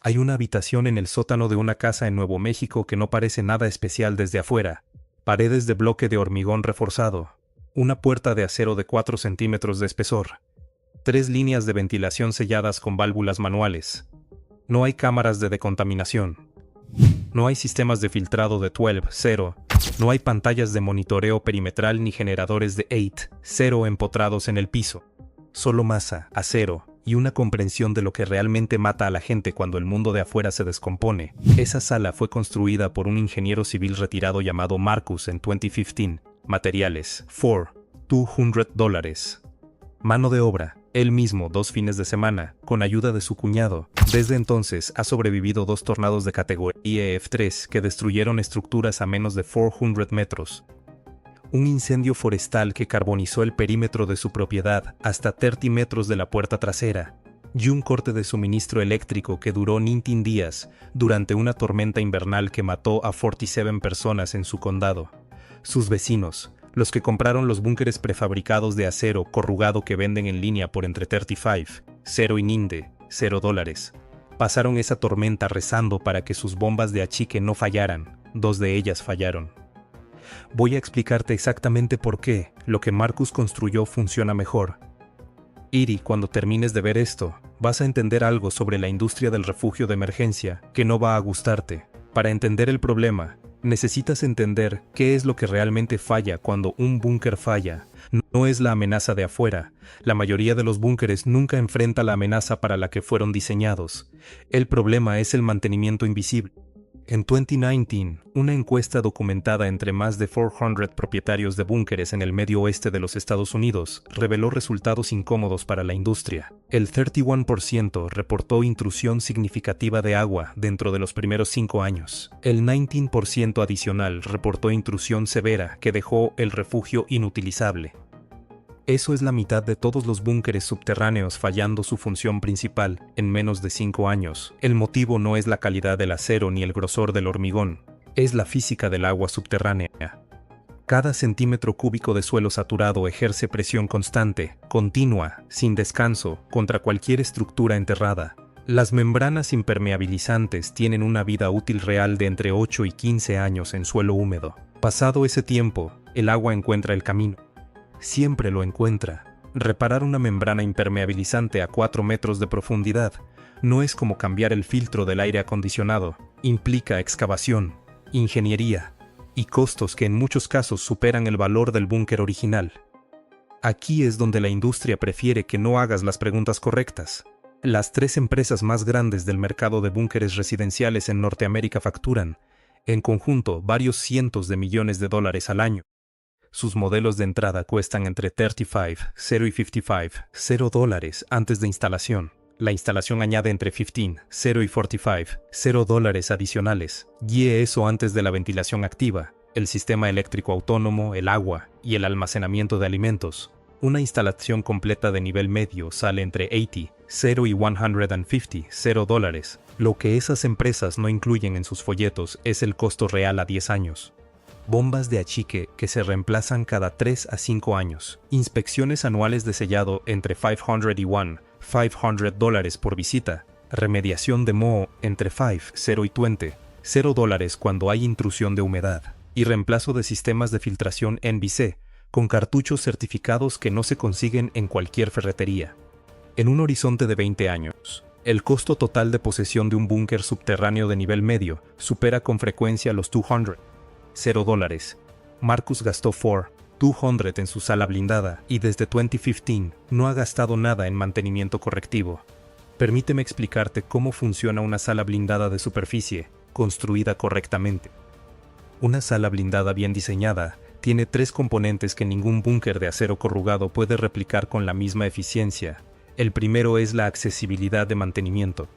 Hay una habitación en el sótano de una casa en Nuevo México que no parece nada especial desde afuera. Paredes de bloque de hormigón reforzado. Una puerta de acero de 4 centímetros de espesor. 3 líneas de ventilación selladas con válvulas manuales. No hay cámaras de decontaminación. No hay sistemas de filtrado de 12-0. No hay pantallas de monitoreo perimetral ni generadores de 8-0 empotrados en el piso. Solo masa, acero y una comprensión de lo que realmente mata a la gente cuando el mundo de afuera se descompone. Esa sala fue construida por un ingeniero civil retirado llamado Marcus en 2015. Materiales: $200. Mano de obra: él mismo 2 fines de semana, con ayuda de su cuñado. Desde entonces ha sobrevivido 2 tornados de categoría F3 que destruyeron estructuras a menos de 400 metros. Un incendio forestal que carbonizó el perímetro de su propiedad hasta 30 metros de la puerta trasera, y un corte de suministro eléctrico que duró 19 días durante una tormenta invernal que mató a 47 personas en su condado. Sus vecinos, los que compraron los búnkeres prefabricados de acero corrugado que venden en línea por entre 35, 0 y Ninde, $0, pasaron esa tormenta rezando para que sus bombas de achique no fallaran. 2 de ellas fallaron. Voy a explicarte exactamente por qué lo que Marcus construyó funciona mejor. Y cuando termines de ver esto, vas a entender algo sobre la industria del refugio de emergencia que no va a gustarte. Para entender el problema, necesitas entender qué es lo que realmente falla cuando un búnker falla. No es la amenaza de afuera. La mayoría de los búnkeres nunca enfrenta la amenaza para la que fueron diseñados. El problema es el mantenimiento invisible. En 2019, una encuesta documentada entre más de 400 propietarios de búnkeres en el medio oeste de los Estados Unidos reveló resultados incómodos para la industria. El 31% reportó intrusión significativa de agua dentro de los primeros 5 años. El 19% adicional reportó intrusión severa que dejó el refugio inutilizable. Eso es la mitad de todos los búnkeres subterráneos fallando su función principal en menos de 5 años. El motivo no es la calidad del acero ni el grosor del hormigón, es la física del agua subterránea. Cada centímetro cúbico de suelo saturado ejerce presión constante, continua, sin descanso, contra cualquier estructura enterrada. Las membranas impermeabilizantes tienen una vida útil real de entre 8 y 15 años en suelo húmedo. Pasado ese tiempo, el agua encuentra el camino. Siempre lo encuentra. Reparar una membrana impermeabilizante a 4 metros de profundidad no es como cambiar el filtro del aire acondicionado. Implica excavación, ingeniería y costos que en muchos casos superan el valor del búnker original. Aquí es donde la industria prefiere que no hagas las preguntas correctas. Las 3 empresas más grandes del mercado de búnkeres residenciales en Norteamérica facturan, en conjunto, varios cientos de millones de dólares al año. Sus modelos de entrada cuestan entre 35, 0 y 55, $0 antes de instalación. La instalación añade entre 15, 0 y 45, $0 adicionales. Y eso antes de la ventilación activa, el sistema eléctrico autónomo, el agua y el almacenamiento de alimentos. Una instalación completa de nivel medio sale entre 80, 0 y 150, $0. Lo que esas empresas no incluyen en sus folletos es el costo real a 10 años. Bombas de achique que se reemplazan cada 3 a 5 años. Inspecciones anuales de sellado entre $501, $500 por visita. Remediación de moho entre 5, 0 y 20, $0 cuando hay intrusión de humedad. Y reemplazo de sistemas de filtración NBC, con cartuchos certificados que no se consiguen en cualquier ferretería. En un horizonte de 20 años, el costo total de posesión de un búnker subterráneo de nivel medio supera con frecuencia los $200. $0. Marcus gastó $200 en su sala blindada y desde 2015 no ha gastado nada en mantenimiento correctivo. Permíteme explicarte cómo funciona una sala blindada de superficie, construida correctamente. Una sala blindada bien diseñada tiene 3 componentes que ningún búnker de acero corrugado puede replicar con la misma eficiencia. El primero es la accesibilidad de mantenimiento.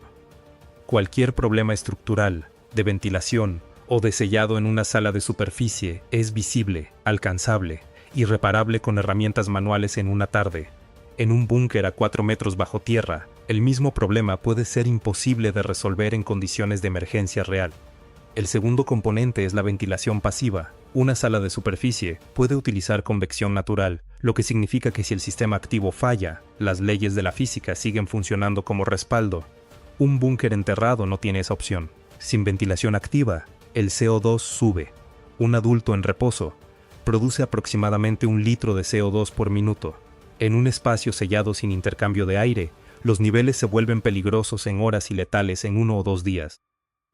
Cualquier problema estructural, de ventilación o de sellado en una sala de superficie es visible, alcanzable y reparable con herramientas manuales en una tarde. En un búnker a 4 metros bajo tierra, el mismo problema puede ser imposible de resolver en condiciones de emergencia real. El segundo componente es la ventilación pasiva. Una sala de superficie puede utilizar convección natural, lo que significa que si el sistema activo falla, las leyes de la física siguen funcionando como respaldo. Un búnker enterrado no tiene esa opción. Sin ventilación activa, el CO2 sube. Un adulto en reposo produce aproximadamente 1 litro de CO2 por minuto. En un espacio sellado sin intercambio de aire, los niveles se vuelven peligrosos en horas y letales en 1 o 2 días.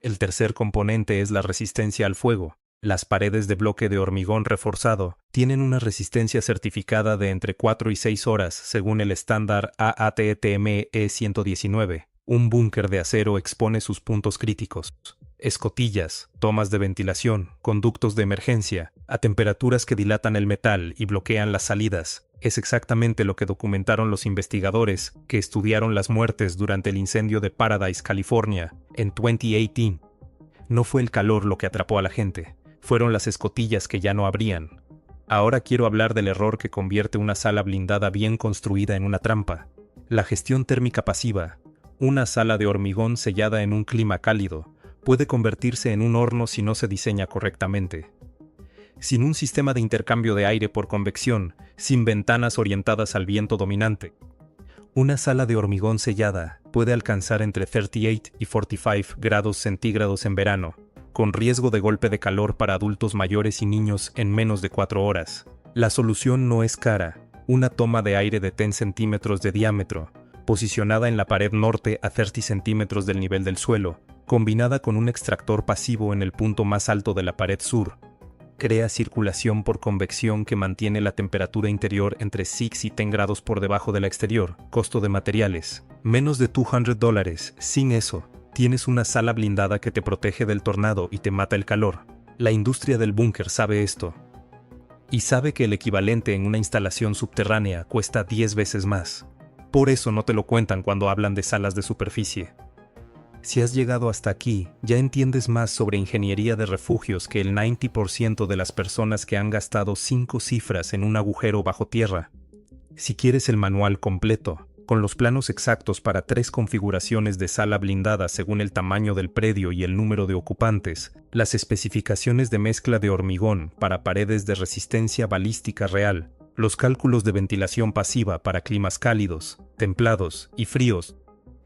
El tercer componente es la resistencia al fuego. Las paredes de bloque de hormigón reforzado tienen una resistencia certificada de entre 4 y 6 horas según el estándar AATTME 119. Un búnker de acero expone sus puntos críticos. Escotillas, tomas de ventilación, conductos de emergencia, a temperaturas que dilatan el metal y bloquean las salidas. Es exactamente lo que documentaron los investigadores que estudiaron las muertes durante el incendio de Paradise, California, en 2018. No fue el calor lo que atrapó a la gente, fueron las escotillas que ya no abrían. Ahora quiero hablar del error que convierte una sala blindada bien construida en una trampa. La gestión térmica pasiva. Una sala de hormigón sellada en un clima cálido puede convertirse en un horno si no se diseña correctamente. Sin un sistema de intercambio de aire por convección, sin ventanas orientadas al viento dominante. Una sala de hormigón sellada puede alcanzar entre 38 y 45 grados centígrados en verano, con riesgo de golpe de calor para adultos mayores y niños en menos de 4 horas. La solución no es cara, una toma de aire de 10 centímetros de diámetro, posicionada en la pared norte a 30 centímetros del nivel del suelo, combinada con un extractor pasivo en el punto más alto de la pared sur. Crea circulación por convección que mantiene la temperatura interior entre 6 y 10 grados por debajo de la exterior. Costo de materiales: menos de $200. Sin eso, tienes una sala blindada que te protege del tornado y te mata el calor. La industria del búnker sabe esto. Y sabe que el equivalente en una instalación subterránea cuesta 10 veces más. Por eso no te lo cuentan cuando hablan de salas de superficie. Si has llegado hasta aquí, ya entiendes más sobre ingeniería de refugios que el 90% de las personas que han gastado 5 cifras en un agujero bajo tierra. Si quieres el manual completo, con los planos exactos para 3 configuraciones de sala blindada según el tamaño del predio y el número de ocupantes, las especificaciones de mezcla de hormigón para paredes de resistencia balística real, los cálculos de ventilación pasiva para climas cálidos, templados y fríos,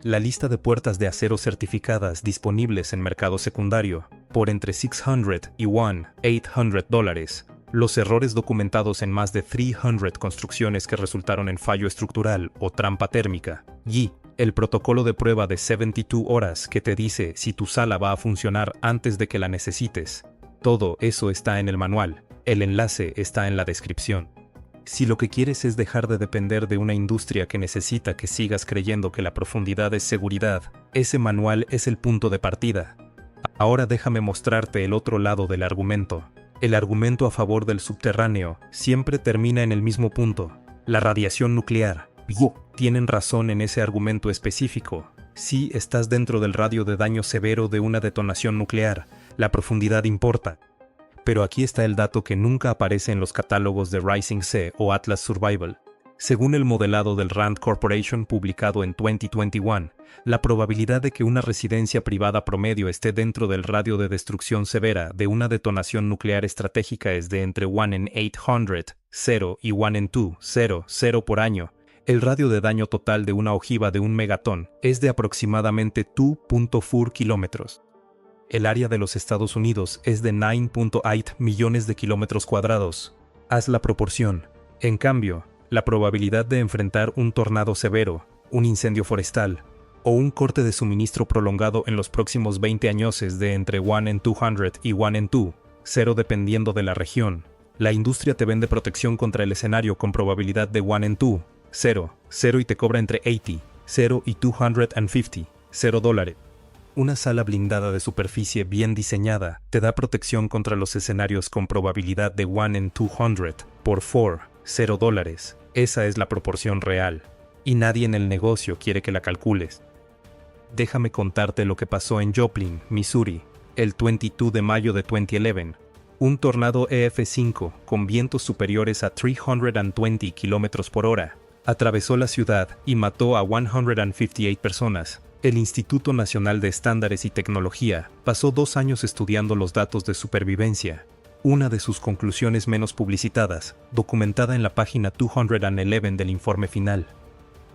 la lista de puertas de acero certificadas disponibles en mercado secundario, por entre $600 y $800, los errores documentados en más de 300 construcciones que resultaron en fallo estructural o trampa térmica, y el protocolo de prueba de 72 horas que te dice si tu sala va a funcionar antes de que la necesites. Todo eso está en el manual, el enlace está en la descripción. Si lo que quieres es dejar de depender de una industria que necesita que sigas creyendo que la profundidad es seguridad, ese manual es el punto de partida. Ahora déjame mostrarte el otro lado del argumento. El argumento a favor del subterráneo siempre termina en el mismo punto: la radiación nuclear. Tienen razón en ese argumento específico. Si estás dentro del radio de daño severo de una detonación nuclear, la profundidad importa. Pero aquí está el dato que nunca aparece en los catálogos de Rising Sea o Atlas Survival. Según el modelado del Rand Corporation publicado en 2021, la probabilidad de que una residencia privada promedio esté dentro del radio de destrucción severa de una detonación nuclear estratégica es de entre 1 en 800, 0 y 1 en 2, 0, 0 por año. El radio de daño total de una ojiva de 1 megatón es de aproximadamente 2.4 kilómetros. El área de los Estados Unidos es de 9.8 millones de kilómetros cuadrados. Haz la proporción. En cambio, la probabilidad de enfrentar un tornado severo, un incendio forestal o un corte de suministro prolongado en los próximos 20 años es de entre 1 en 200 y 1 en 2, 0 dependiendo de la región. La industria te vende protección contra el escenario con probabilidad de 1 en 2, 0, 0 y te cobra entre 80, 0 y 250, $0. Una sala blindada de superficie bien diseñada te da protección contra los escenarios con probabilidad de 1 en 200 por 4, $0. Esa es la proporción real. Y nadie en el negocio quiere que la calcules. Déjame contarte lo que pasó en Joplin, Missouri, el 22 de mayo de 2011. Un tornado EF5 con vientos superiores a 320 km por hora atravesó la ciudad y mató a 158 personas. El Instituto Nacional de Estándares y Tecnología pasó 2 años estudiando los datos de supervivencia. Una de sus conclusiones menos publicitadas, documentada en la página 211 del informe final.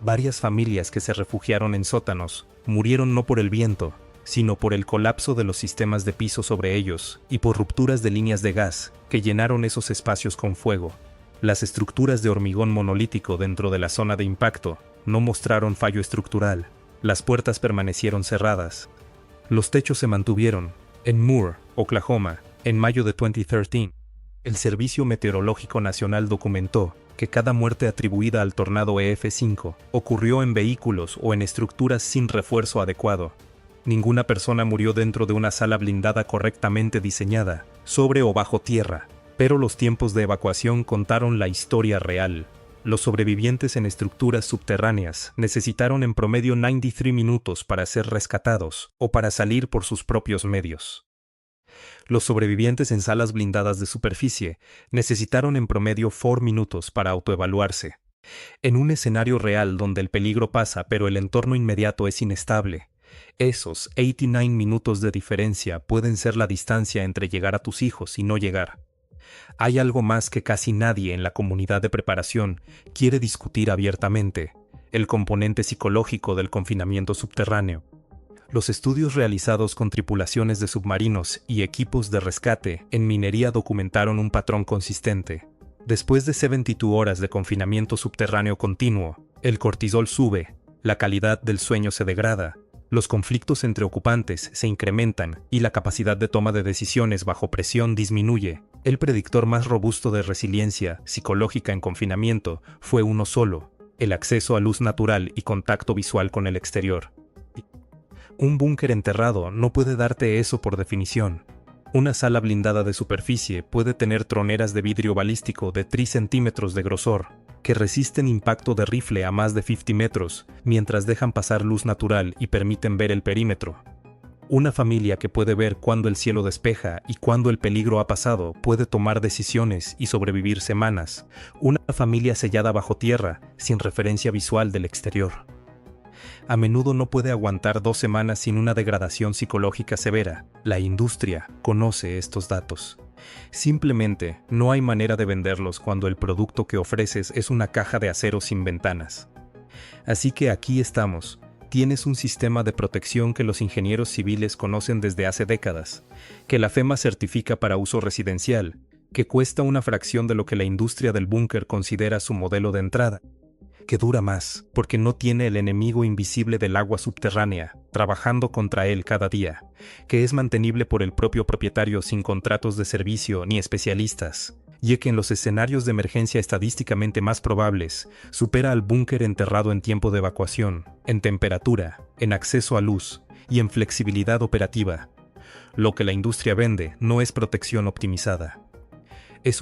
Varias familias que se refugiaron en sótanos murieron no por el viento, sino por el colapso de los sistemas de piso sobre ellos y por rupturas de líneas de gas que llenaron esos espacios con fuego. Las estructuras de hormigón monolítico dentro de la zona de impacto no mostraron fallo estructural. Las puertas permanecieron cerradas. Los techos se mantuvieron. En Moore, Oklahoma, en mayo de 2013, el Servicio Meteorológico Nacional documentó que cada muerte atribuida al tornado EF5 ocurrió en vehículos o en estructuras sin refuerzo adecuado. Ninguna persona murió dentro de una sala blindada correctamente diseñada, sobre o bajo tierra, pero los tiempos de evacuación contaron la historia real. Los sobrevivientes en estructuras subterráneas necesitaron en promedio 93 minutos para ser rescatados o para salir por sus propios medios. Los sobrevivientes en salas blindadas de superficie necesitaron en promedio 4 minutos para autoevaluarse. En un escenario real donde el peligro pasa pero el entorno inmediato es inestable, esos 89 minutos de diferencia pueden ser la distancia entre llegar a tus hijos y no llegar. Hay algo más que casi nadie en la comunidad de preparación quiere discutir abiertamente: el componente psicológico del confinamiento subterráneo. Los estudios realizados con tripulaciones de submarinos y equipos de rescate en minería documentaron un patrón consistente. Después de 72 horas de confinamiento subterráneo continuo, el cortisol sube, la calidad del sueño se degrada, los conflictos entre ocupantes se incrementan y la capacidad de toma de decisiones bajo presión disminuye. El predictor más robusto de resiliencia psicológica en confinamiento fue uno solo: el acceso a luz natural y contacto visual con el exterior. Un búnker enterrado no puede darte eso por definición. Una sala blindada de superficie puede tener troneras de vidrio balístico de 3 centímetros de grosor, que resisten impacto de rifle a más de 50 metros, mientras dejan pasar luz natural y permiten ver el perímetro. Una familia que puede ver cuándo el cielo despeja y cuándo el peligro ha pasado puede tomar decisiones y sobrevivir semanas. Una familia sellada bajo tierra, sin referencia visual del exterior, a menudo no puede aguantar 2 semanas sin una degradación psicológica severa. La industria conoce estos datos. Simplemente no hay manera de venderlos cuando el producto que ofreces es una caja de acero sin ventanas. Así que aquí estamos. Tienes un sistema de protección que los ingenieros civiles conocen desde hace décadas, que la FEMA certifica para uso residencial, que cuesta una fracción de lo que la industria del búnker considera su modelo de entrada, que dura más, porque no tiene el enemigo invisible del agua subterránea, trabajando contra él cada día, que es mantenible por el propio propietario sin contratos de servicio ni especialistas, y que en los escenarios de emergencia estadísticamente más probables, supera al búnker enterrado en tiempo de evacuación, en temperatura, en acceso a luz y en flexibilidad operativa. Lo que la industria vende no es protección optimizada. Es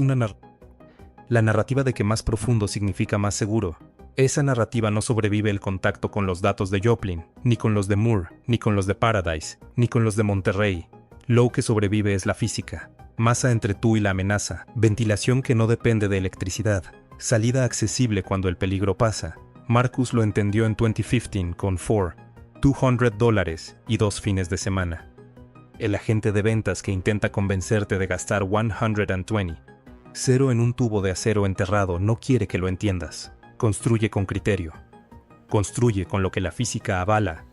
la narrativa de que más profundo significa más seguro. Esa narrativa no sobrevive el contacto con los datos de Joplin, ni con los de Moore, ni con los de Paradise, ni con los de Monterrey. Lo que sobrevive es la física. Masa entre tú y la amenaza, ventilación que no depende de electricidad, salida accesible cuando el peligro pasa. Marcus lo entendió en 2015 con Ford, $200 y 2 fines de semana. El agente de ventas que intenta convencerte de gastar 120. Cero en un tubo de acero enterrado no quiere que lo entiendas. Construye con criterio. Construye con lo que la física avala.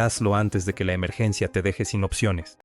Hazlo antes de que la emergencia te deje sin opciones.